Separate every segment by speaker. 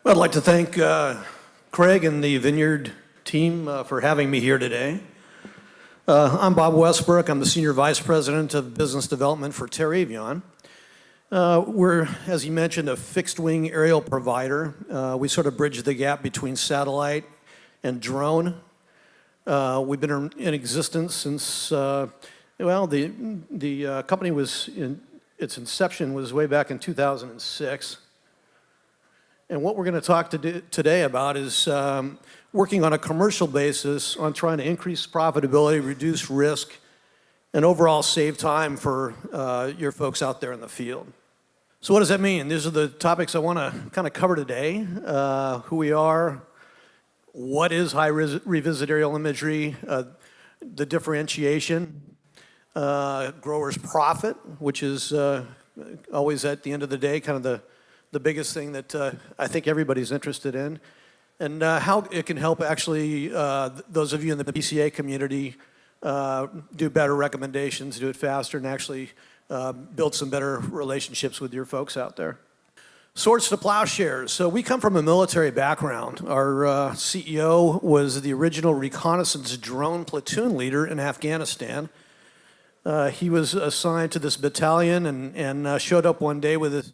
Speaker 1: I'd like to thank Craig and the Vineyard Team for having me here today. I'm Bob Westbrook. I'm the Senior Vice President of Business Development for TerrAvion. We're, as you mentioned, a fixed-wing aerial provider. We sort of bridge the gap between satellite and drone. We've been in existence since, the company its inception was way back in 2006. And what we're going to talk today about is working on a commercial basis on trying to increase profitability, reduce risk, and overall save time for your folks out there in the field. So what does that mean? These are the topics I want to kind of cover today. Who we are, what is high-revisit aerial imagery, the differentiation, growers' profit, which is always at the end of the day kind of the biggest thing that I think everybody's interested in, and how it can help actually those of you in the PCA community do better recommendations, do it faster, and actually build some better relationships with your folks out there. Swords to plowshares. So we come from a military background. Our CEO was the original reconnaissance drone platoon leader in Afghanistan. He was assigned to this battalion and showed up one day with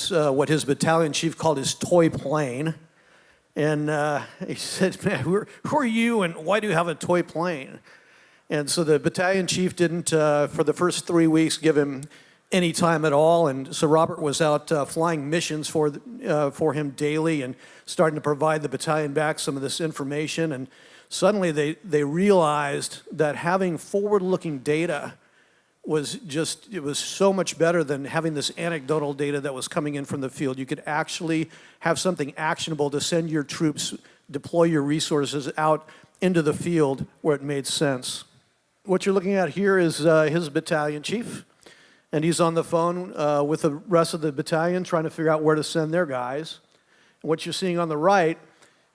Speaker 1: what his battalion chief called his toy plane. And he said, man, who are you and why do you have a toy plane? And so the battalion chief didn't, for the first 3 weeks, give him any time at all. And so Robert was out flying missions for him daily and starting to provide the battalion back some of this information. And suddenly they realized that having forward-looking data was so much better than having this anecdotal data that was coming in from the field. You could actually have something actionable to send your troops, deploy your resources out into the field where it made sense. What you're looking at here is his battalion chief, and he's on the phone with the rest of the battalion trying to figure out where to send their guys. And what you're seeing on the right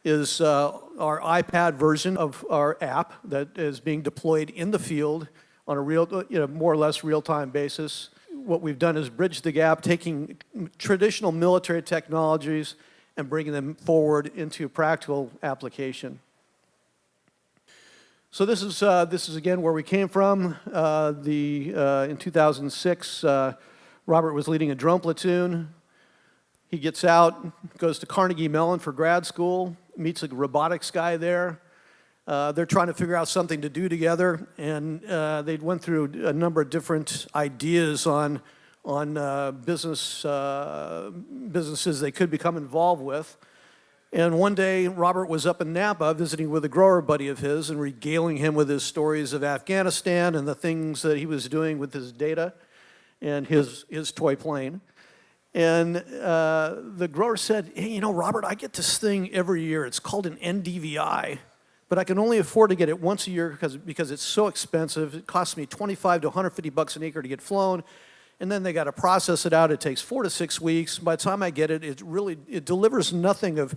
Speaker 1: is our iPad version of our app that is being deployed in the field on a more or less real-time basis. What we've done is bridge the gap, taking traditional military technologies and bringing them forward into practical application. So this is again where we came from. In 2006, Robert was leading a drone platoon. He gets out, goes to Carnegie Mellon for grad school, meets a robotics guy there. They're trying to figure out something to do together, and they went through a number of different ideas on businesses they could become involved with. And one day, Robert was up in Napa visiting with a grower buddy of his and regaling him with his stories of Afghanistan and the things that he was doing with his data and his toy plane. And the grower said, hey, Robert, I get this thing every year. It's called an NDVI. But I can only afford to get it once a year because it's so expensive. It costs me $25 to $150 an acre to get flown, and then they got to process it out. It takes 4 to 6 weeks. By the time I get it, it delivers nothing of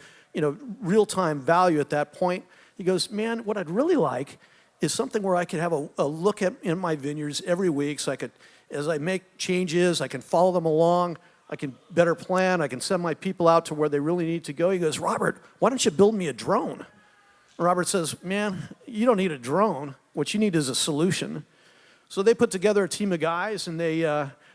Speaker 1: real-time value at that point. He goes, man, what I'd really like is something where I could have a look in my vineyards every week, so I could, as I make changes, I can follow them along. I can better plan. I can send my people out to where they really need to go. He goes, Robert, why don't you build me a drone? Robert says, man, you don't need a drone. What you need is a solution. So they put together a team of guys, and they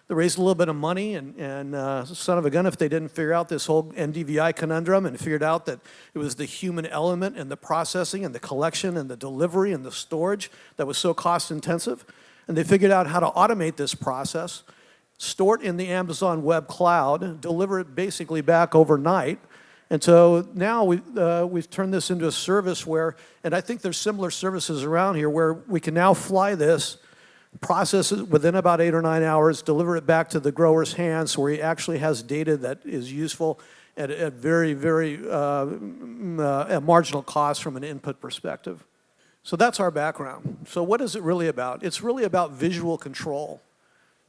Speaker 1: raised a little bit of money, and son of a gun if they didn't figure out this whole NDVI conundrum and figured out that it was the human element and the processing and the collection and the delivery and the storage that was so cost-intensive. And they figured out how to automate this process, store it in the Amazon Web Cloud, deliver it basically back overnight. And so now we've turned this into a service where, and I think there's similar services around here where we can now fly this, process it within about 8 or 9 hours, deliver it back to the grower's hands where he actually has data that is useful at very, very marginal cost from an input perspective. So that's our background. So what is it really about? It's really about visual control.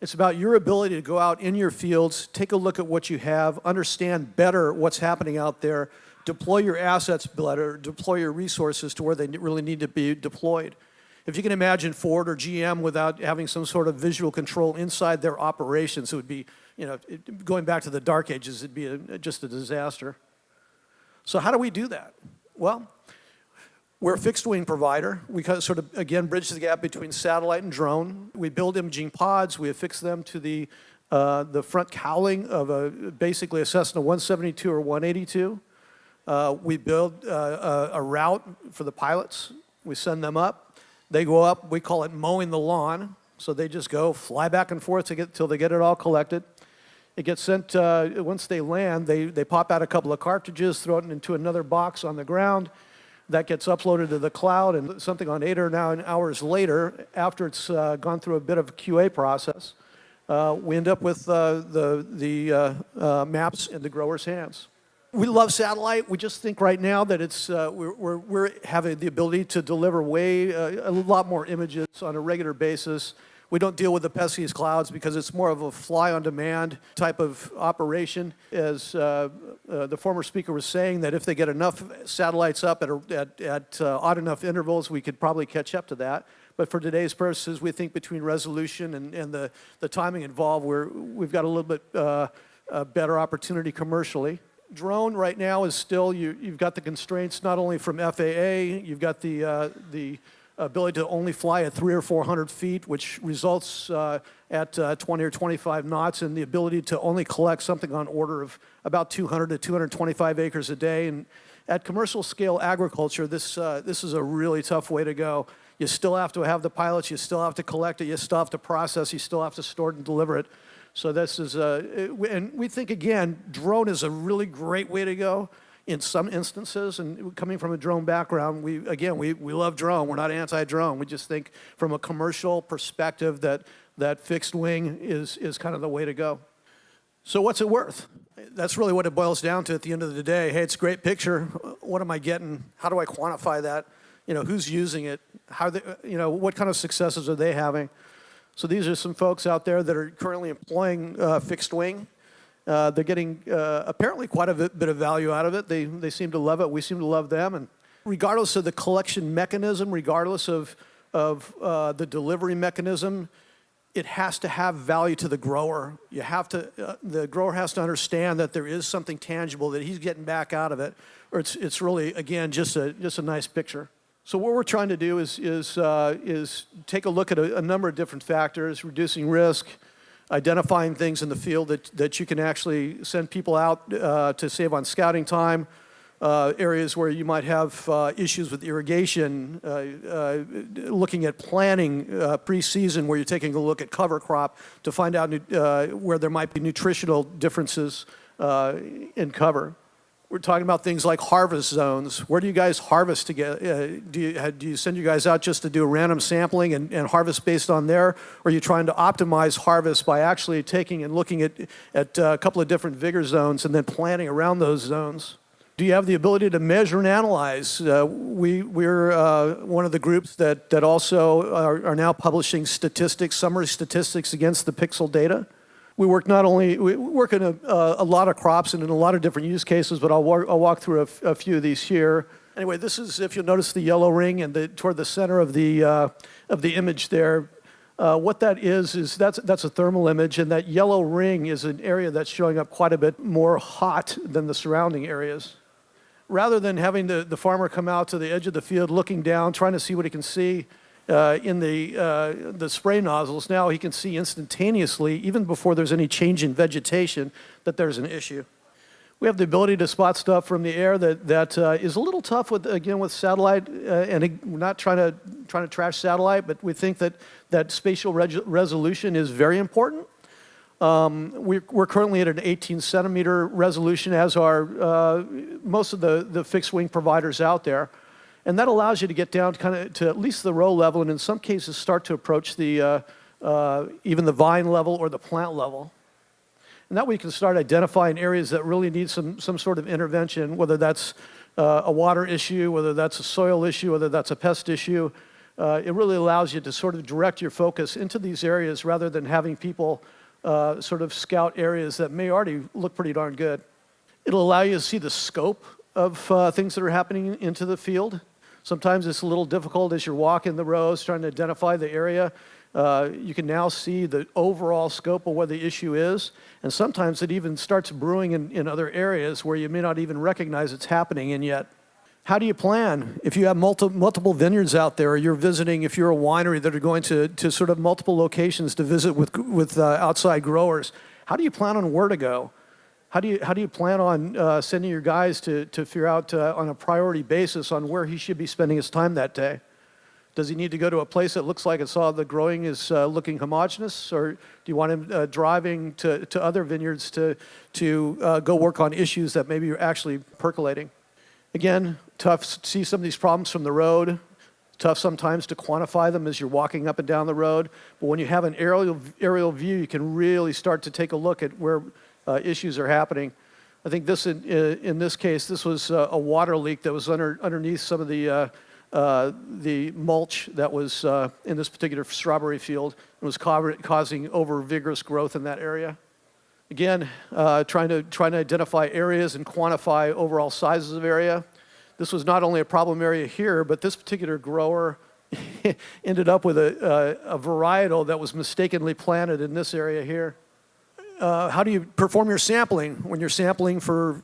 Speaker 1: It's about your ability to go out in your fields, take a look at what you have, understand better what's happening out there, deploy your assets better, deploy your resources to where they really need to be deployed. If you can imagine Ford or GM without having some sort of visual control inside their operations, it would be, going back to the dark ages, it'd be just a disaster. So how do we do that? Well, we're a fixed wing provider. We kind of sort of, again, bridge the gap between satellite and drone. We build imaging pods. We affix them to the front cowling of basically a Cessna 172 or 182. We build a route for the pilots. We send them up. They go up. We call it mowing the lawn. So they just go fly back and forth till they get it all collected. It gets sent, once they land, they pop out a couple of cartridges, throw it into another box on the ground. That gets uploaded to the cloud, and something on 8 or 9 hours later, after it's gone through a bit of a QA process, we end up with the maps in the grower's hands. We love satellite. We just think right now that it's we're having the ability to deliver a lot more images on a regular basis. We don't deal with the pesky clouds because it's more of a fly-on-demand type of operation. As the former speaker was saying, that if they get enough satellites up at odd enough intervals, we could probably catch up to that. But for today's purposes, we think between resolution and the timing involved, we've got a little bit better opportunity commercially. Drone right now is still, you've got the constraints not only from FAA, you've got the ability to only fly at 300 or 400 feet, which results at 20 or 25 knots, and the ability to only collect something on order of about 200 to 225 acres a day. And at commercial scale agriculture, this is a really tough way to go. You still have to have the pilots, you still have to collect it, you still have to process, you still have to store it and deliver it. So this is, and we think, again, drone is a really great way to go in some instances. And coming from a drone background, we love drone. We're not anti-drone. We just think from a commercial perspective that fixed wing is kind of the way to go. So what's it worth? That's really what it boils down to at the end of the day. Hey, it's a great picture. What am I getting? How do I quantify that? Who's using it? What kind of successes are they having? So these are some folks out there that are currently employing fixed wing. They're getting apparently quite a bit of value out of it. They seem to love it. We seem to love them. And regardless of the collection mechanism, regardless of the delivery mechanism, it has to have value to the grower. The grower has to understand that there is something tangible that he's getting back out of it, or it's really, again, just a nice picture. So what we're trying to do is take a look at a number of different factors: reducing risk, identifying things in the field that you can actually send people out to save on scouting time, areas where you might have issues with irrigation, looking at planning pre-season, where you're taking a look at cover crop to find out where there might be nutritional differences in cover. We're talking about things like harvest zones. Where do you guys harvest together? Do you send you guys out just to do a random sampling and harvest based on there? Or are you trying to optimize harvest by actually taking and looking at a couple of different vigor zones and then planning around those zones? Do you have the ability to measure and analyze? We're one of the groups that also are now publishing summary statistics against the pixel data. We work in a lot of crops and in a lot of different use cases, but I'll walk through a few of these here. Anyway, this is, if you'll notice, the yellow ring and toward the center of the image there. What that is that's a thermal image, and that yellow ring is an area that's showing up quite a bit more hot than the surrounding areas. Rather than having the farmer come out to the edge of the field looking down, trying to see what he can see in the spray nozzles, now he can see instantaneously, even before there's any change in vegetation, that there's an issue. We have the ability to spot stuff from the air that is a little tough with satellite, and we're not trying to trash satellite, but we think that spatial resolution is very important. We're currently at an 18 centimeter resolution, as are most of the fixed wing providers out there. And that allows you to get down to at least the row level, and in some cases start to approach even the vine level or the plant level. And that way you can start identifying areas that really need some sort of intervention, whether that's a water issue, whether that's a soil issue, whether that's a pest issue. It really allows you to sort of direct your focus into these areas rather than having people sort of scout areas that may already look pretty darn good. It'll allow you to see the scope of things that are happening into the field. Sometimes it's a little difficult as you're walking the rows, trying to identify the area. You can now see the overall scope of what the issue is, and sometimes it even starts brewing in other areas where you may not even recognize it's happening in yet. How do you plan? If you have multiple vineyards out there, or you're visiting, if you're a winery that are going to sort of multiple locations to visit with outside growers, how do you plan on where to go? How do you plan on sending your guys to figure out on a priority basis on where he should be spending his time that day? Does he need to go to a place that looks like the growing is looking homogeneous, or do you want him driving to other vineyards to go work on issues that maybe are actually percolating? Again, tough to see some of these problems from the road. Tough sometimes to quantify them as you're walking up and down the road. But when you have an aerial view, you can really start to take a look at where issues are happening. I think this in this case, this was a water leak that was underneath some of the mulch that was in this particular strawberry field and was causing over vigorous growth in that area. Again, trying to identify areas and quantify overall sizes of area. This was not only a problem area here, but this particular grower ended up with a varietal that was mistakenly planted in this area here. How do you perform your sampling? When you're sampling for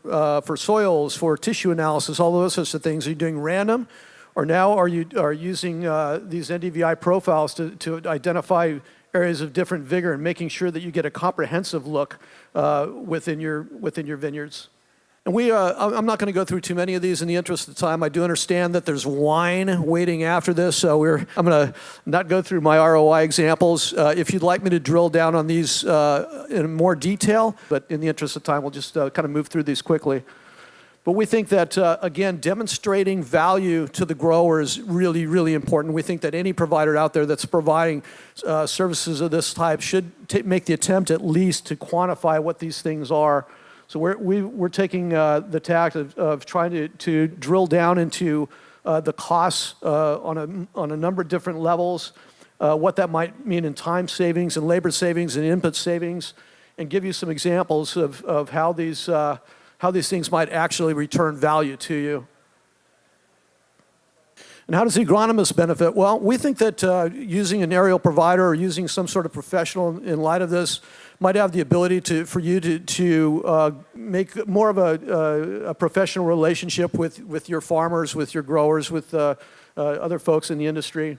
Speaker 1: soils, for tissue analysis, all those sorts of things, are you doing random? Or now are you using these NDVI profiles to identify areas of different vigor and making sure that you get a comprehensive look within your vineyards? And I'm not going to go through too many of these in the interest of time. I do understand that there's wine waiting after this, so I'm going to not go through my ROI examples. If you'd like me to drill down on these in more detail, but in the interest of time, we'll just kind of move through these quickly. But we think that, again, demonstrating value to the grower is really, really important. We think that any provider out there that's providing services of this type should make the attempt at least to quantify what these things are. So we're taking the tact of trying to drill down into the costs on a number of different levels, what that might mean in time savings and labor savings and input savings, and give you some examples of how these things might actually return value to you. And how does the agronomist benefit? Well, we think that using an aerial provider or using some sort of professional in light of this might have the ability for you to make more of a professional relationship with your farmers, with your growers, with other folks in the industry.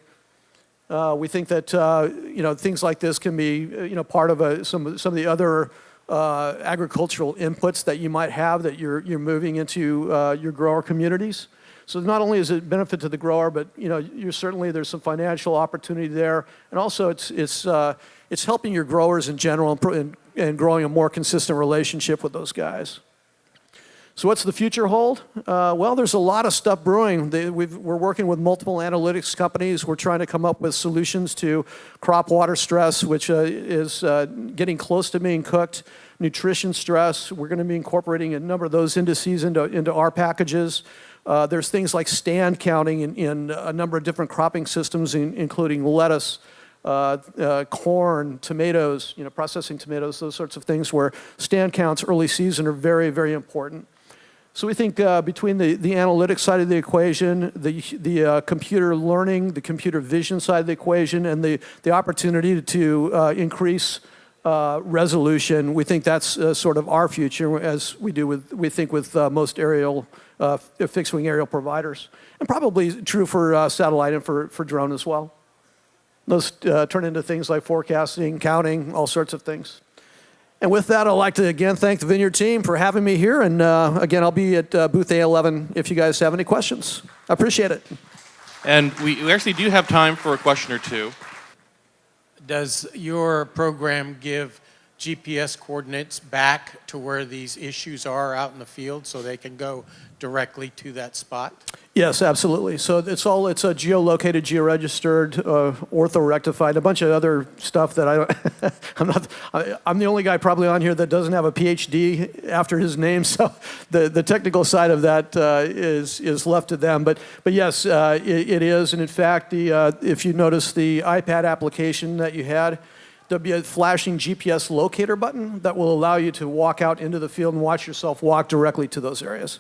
Speaker 1: We think that things like this can be part of some of the other agricultural inputs that you might have that you're moving into your grower communities. So not only is it benefit to the grower, but there's some financial opportunity there, and also it's helping your growers in general and growing a more consistent relationship with those guys. So what's the future hold? Well, there's a lot of stuff brewing. We're working with multiple analytics companies. We're trying to come up with solutions to crop water stress, which is getting close to being cooked. Nutrition stress, we're going to be incorporating a number of those indices into our packages. There's things like stand counting in a number of different cropping systems, including lettuce, corn, tomatoes, processing tomatoes, those sorts of things where stand counts early season are very, very important. So we think between the analytics side of the equation, the computer learning, the computer vision side of the equation, and the opportunity to increase resolution, we think that's sort of our future, as we think with most fixed-wing aerial providers, and probably true for satellite and for drone as well. Those turn into things like forecasting, counting, all sorts of things. And with that, I'd like to again thank the Vineyard team for having me here, and again, I'll be at booth A11 if you guys have any questions. I appreciate it.
Speaker 2: And we actually do have time for a question or two.
Speaker 3: Does your program give GPS coordinates back to where these issues are out in the field so they can go directly to that spot?
Speaker 1: Yes, absolutely. So it's a geolocated, georegistered, orthorectified, a bunch of other stuff that I'm the only guy probably on here that doesn't have a PhD after his name, so the technical side of that is left to them. But yes, it is, and in fact, if you notice the iPad application that you had, there'll be a flashing GPS locator button that will allow you to walk out into the field and watch yourself walk directly to those areas.